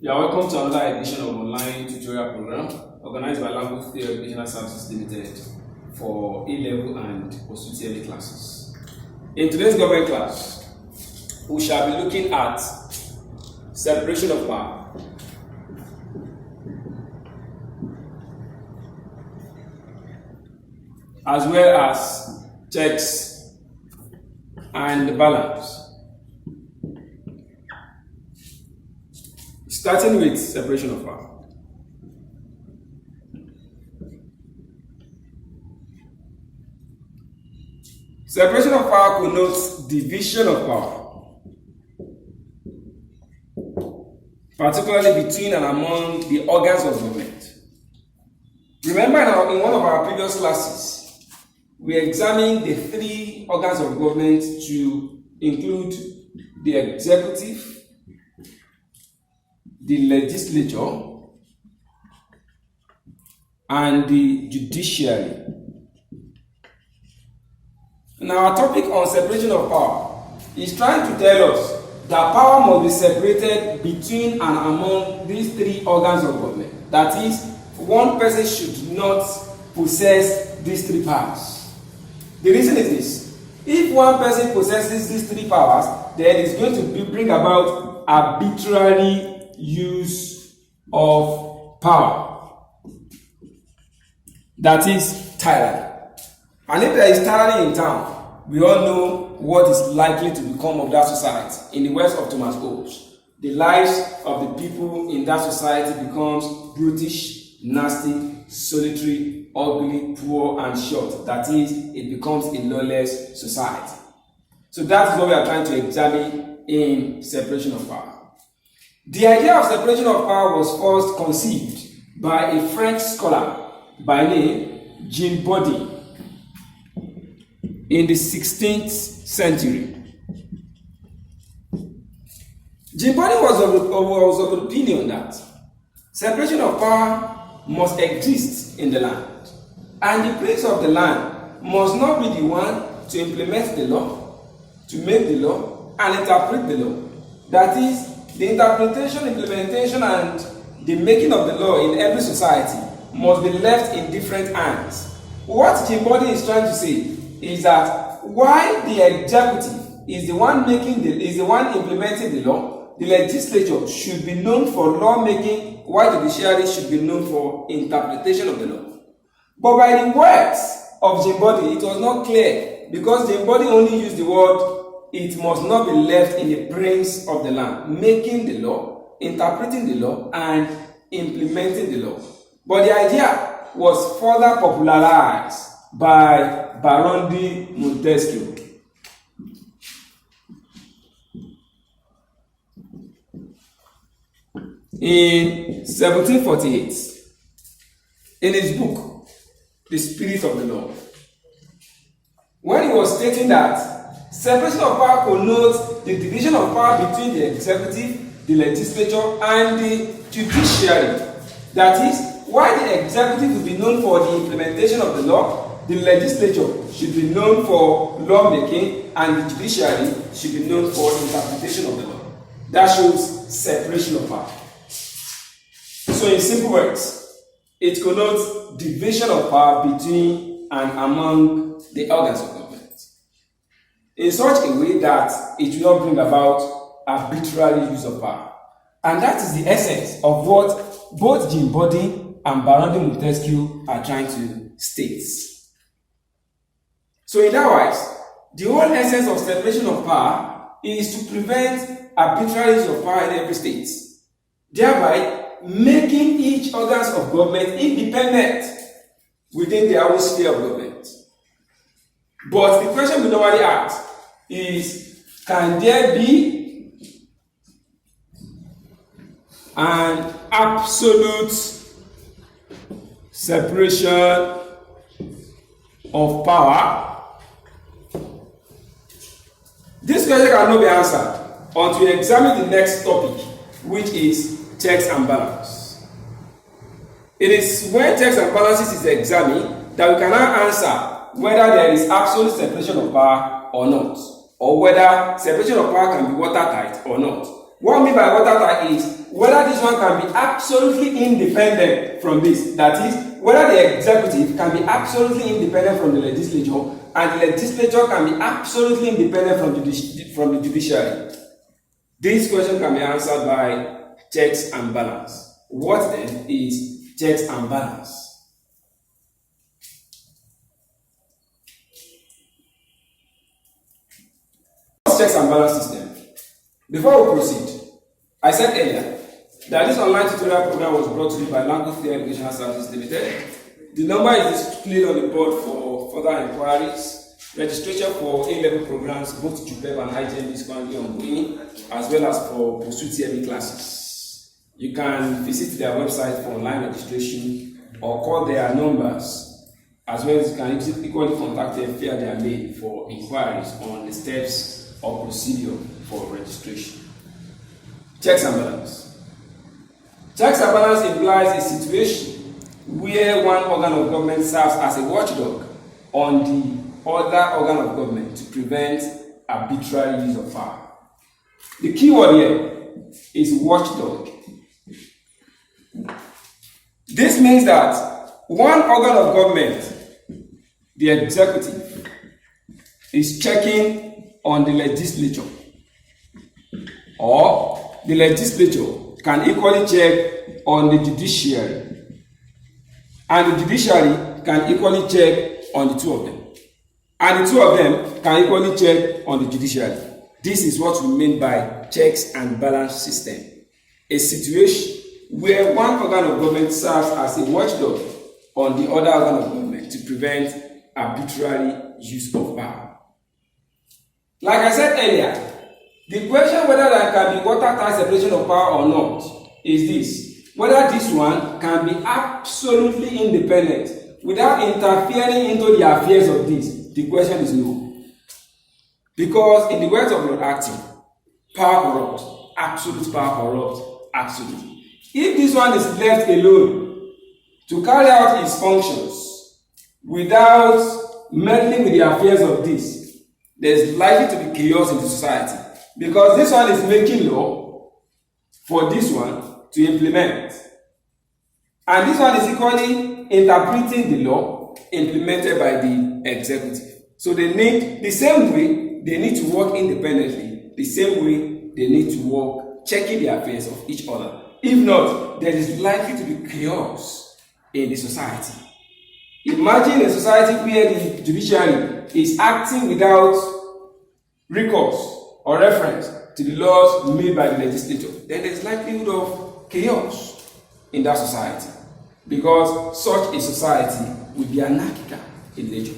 You are welcome to another edition of online tutorial program organized by Lankotheory Educational Services Limited for A-level and post-UTME classes. In today's government class, we shall be looking at separation of power. As well as checks and balance. Starting with separation of power. Separation of power connotes division of power, particularly between and among the organs of government. Remember, in one of our previous classes, we examined the three organs of government to include the executive, the legislature, and the judiciary. Now, our topic on separation of power is trying to tell us that power must be separated between and among these three organs of government. That is, one person should not possess these three powers. The reason is this: if one person possesses these three powers, then it's going to bring about arbitrary use of power. That is tyranny. And if there is tyranny in town, we all know what is likely to become of that society. In the words of Thomas Hobbes, the lives of the people in that society becomes brutish, nasty, solitary, ugly, poor, and short. That is, it becomes a lawless society. So that is what we are trying to examine in separation of power. The idea of separation of power was first conceived by a French scholar by name Jean Bodin in the 16th century. Jean Bodin was of the opinion that separation of power must exist in the land, and the prince of the land must not be the one to implement the law, to make the law, and interpret the law. That is, the interpretation, implementation, and the making of the law in every society must be left in different hands. What Jean Bodin is trying to say is that while the executive is the one implementing the law, the legislature should be known for lawmaking, while the judiciary should be known for interpretation of the law. But by the words of Jean Bodin, it was not clear, because Jean Bodin only used the word "it must not be left in the prince of the land," making the law, interpreting the law, and implementing the law. But the idea was further popularized by Baron de Montesquieu. In 1748, in his book, The Spirit of the Law, when he was stating that separation of power connotes the division of power between the executive, the legislature, and the judiciary. That is, while the executive will be known for the implementation of the law, the legislature should be known for lawmaking, and the judiciary should be known for interpretation of the law. That shows separation of power. So, in simple words, it connotes division of power between and among the organs of government, in such a way that it will not bring about arbitrary use of power. And that is the essence of what both Jean Bodin and Baron de Montesquieu are trying to state. So in that wise, the whole essence of separation of power is to prevent arbitrary use of power in every state, thereby making each organs of government independent within their own sphere of government. But the question we normally ask is, can there be an absolute separation of power? This question cannot be answered until we examine the next topic, which is checks and balance. It is when checks and balances is examined that we cannot answer whether there is absolute separation of power or not, or whether separation of power can be watertight or not. What I mean by water tight is whether this one can be absolutely independent from this. That is, whether the executive can be absolutely independent from the legislature, and the legislature can be absolutely independent from the judiciary. This question can be answered by checks and balance. What then is checks and balance? Checks and balance system. Before we proceed, I said earlier that this online tutorial program was brought to you by Lankotheory Educational Services Limited. The number is displayed on the board for further inquiries. Registration for A-level programs, both JUPEP and IGMB, is currently ongoing, as well as for pursuit CME classes. You can visit their website for online registration or call their numbers, as well as you can equally contact them via their mail for inquiries on the steps or procedure for registration. Checks and balance. Checks and balance implies a situation where one organ of government serves as a watchdog on the other organ of government to prevent arbitrary use of power. The key word here is watchdog. This means that one organ of government, the executive, is checking on the legislature, or the legislature can equally check on the judiciary, and the judiciary can equally check on the two of them, and the two of them can equally check on the judiciary. This is what we mean by checks and balance system, a situation where one organ of government serves as a watchdog on the other organ of government to prevent arbitrary use of power. Like I said earlier, the question whether there can be watertight separation of power or not is this: whether this one can be absolutely independent without interfering into the affairs of this. The question is no. Because in the words of Lord Acting, power corrupts, absolute power corrupts, absolutely. If this one is left alone to carry out its functions without meddling with the affairs of this, there is likely to be chaos in the society, because this one is making law for this one to implement, and this one is equally interpreting the law implemented by the executive. So they need the same way they need to work independently, the same way they need to work checking the affairs of each other. If not, there is likely to be chaos in the society. Imagine a society where the judiciary is acting without recourse or reference to the laws made by the legislature. Then there is likelihood of chaos in that society, because such a society will be anarchical in nature.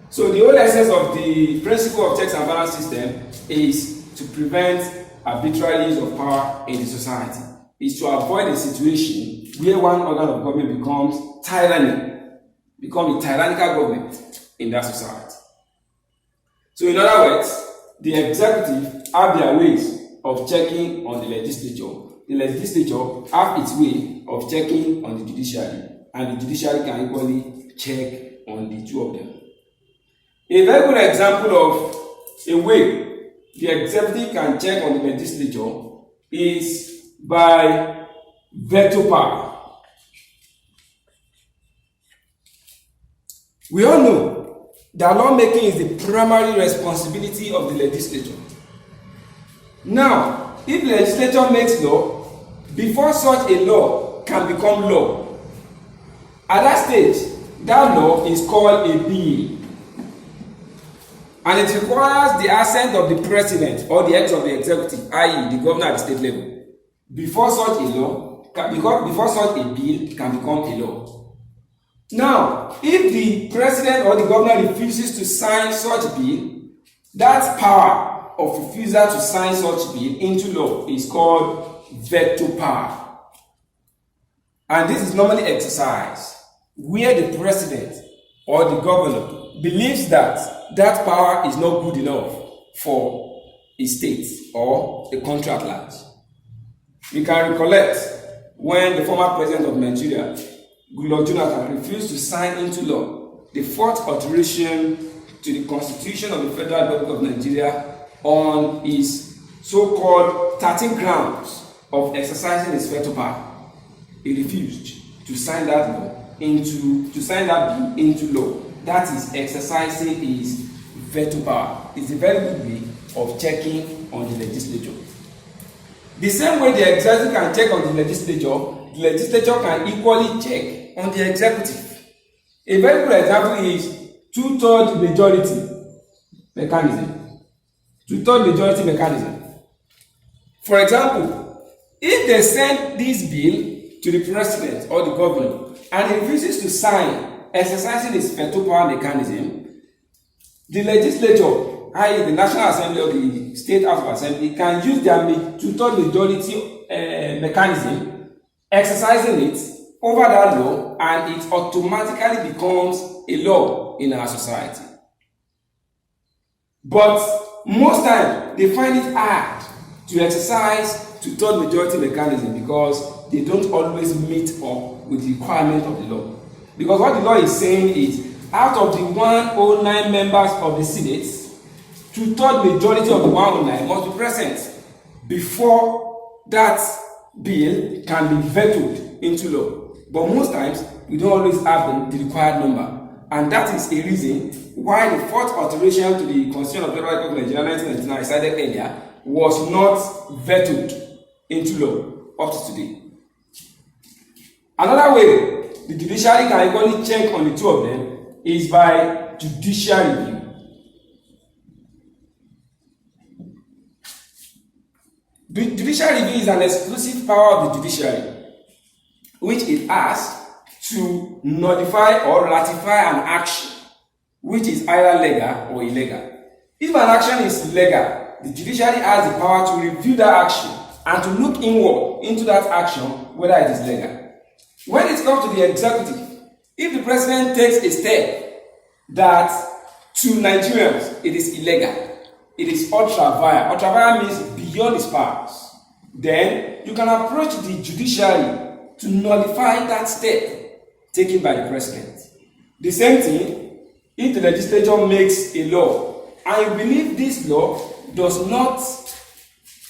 So the whole essence of the principle of checks and balance system is to prevent arbitrary use of power in the society, is to avoid a situation where one organ of government becomes a tyrannical government in that society. So in other words, the executive have their ways of checking on the legislature. The legislature have its way of checking on the judiciary, and the judiciary can equally check on the two of them. A very good example of a way the executive can check on the legislature is by veto power. We all know that lawmaking is the primary responsibility of the legislature. Now, if the legislature makes law, before such a law can become law, at that stage, that law is called a bill. And it requires the assent of the president or the head of the executive, i.e. the governor at the state level, before such a bill can become a law. Now, if the president or the governor refuses to sign such bill, that power of refusal to sign such bill into law is called veto power. And this is normally exercised where the president or the governor believes that that power is not good enough for a state or a country at large. We can recollect when the former president of Nigeria, Goodluck Jonathan, refused to sign into law the fourth alteration to the Constitution of the Federal Republic of Nigeria on his so-called 13 grounds of exercising his veto power, he refused to sign that bill into law. That is exercising his veto power. It's a very good way of checking on the legislature. The same way the executive can check on the legislature can equally check on the executive. A very good example is two-thirds majority mechanism. Two-thirds majority mechanism. For example, if they send this bill to the president or the governor and he refuses to sign exercising his veto power mechanism, the legislature, i.e. the National Assembly or the State House of Assembly, can use their two-thirds majority mechanism, exercising it over that law, and it automatically becomes a law in our society. But most times, they find it hard to exercise two-thirds majority mechanism because they don't always meet up with the requirement of the law. Because what the law is saying is, out of the 109 members of the Senate, two-thirds majority of the 109 must be present before that bill can be vetoed into law. But most times, we don't always have the required number. And that is a reason why the fourth alteration to the Constitution of the Federal Republic of Nigeria 1999, cited earlier, was not vetoed into law up to today. Another way the judiciary can equally check on the two of them is by judicial review. The judicial review is an exclusive power of the judiciary, which it has to nullify or ratify an action which is either legal or illegal. If an action is legal, the judiciary has the power to review that action and to look inward into that action whether it is legal. When it comes to the executive, if the president takes a step that to Nigerians it is illegal, it is ultra-vire. Ultra-vire means beyond his powers. Then you can approach the judiciary to nullify that step taken by the president. The same thing, if the legislature makes a law and you believe this law does not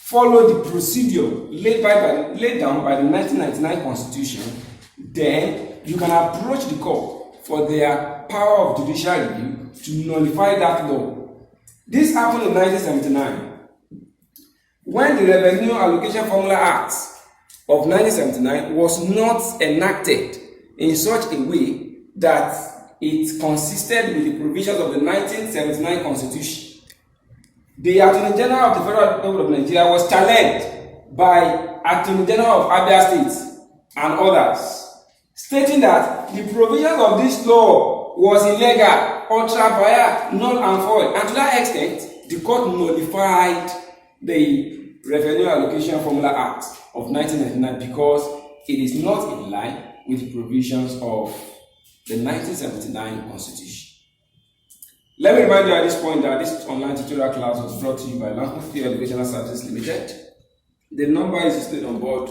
follow the procedure laid down by the 1999 Constitution, then you can approach the court for their power of judicial review to nullify that law. This happened in 1979 when the Revenue Allocation Formula Act of 1979 was not enacted in such a way that it consisted with the provisions of the 1979 Constitution. The Attorney General of the Federal Republic of Nigeria was challenged by Attorney General of Abia State and others, stating that the provisions of this law was illegal, ultra-vire, null and void, and to that extent, the court nullified the Revenue Allocation Formula Act of 1999 because it is not in line with the provisions of the 1979 Constitution. Let me remind you at this point that this online tutorial class was brought to you by Lankotheory Educational Services Limited. The number is displayed on board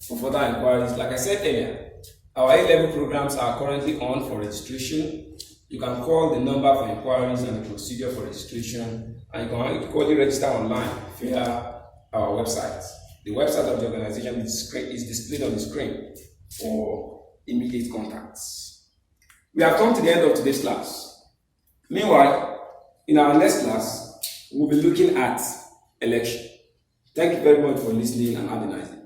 for further inquiries. Like I said earlier, our A-level programs are currently on for registration. You can call the number for inquiries and the procedure for registration, and you can equally register online via our website. The website of the organization is displayed on the screen for immediate contacts. We have come to the end of today's class. Meanwhile, in our next class, we'll be looking at election. Thank you very much for listening and have a nice day.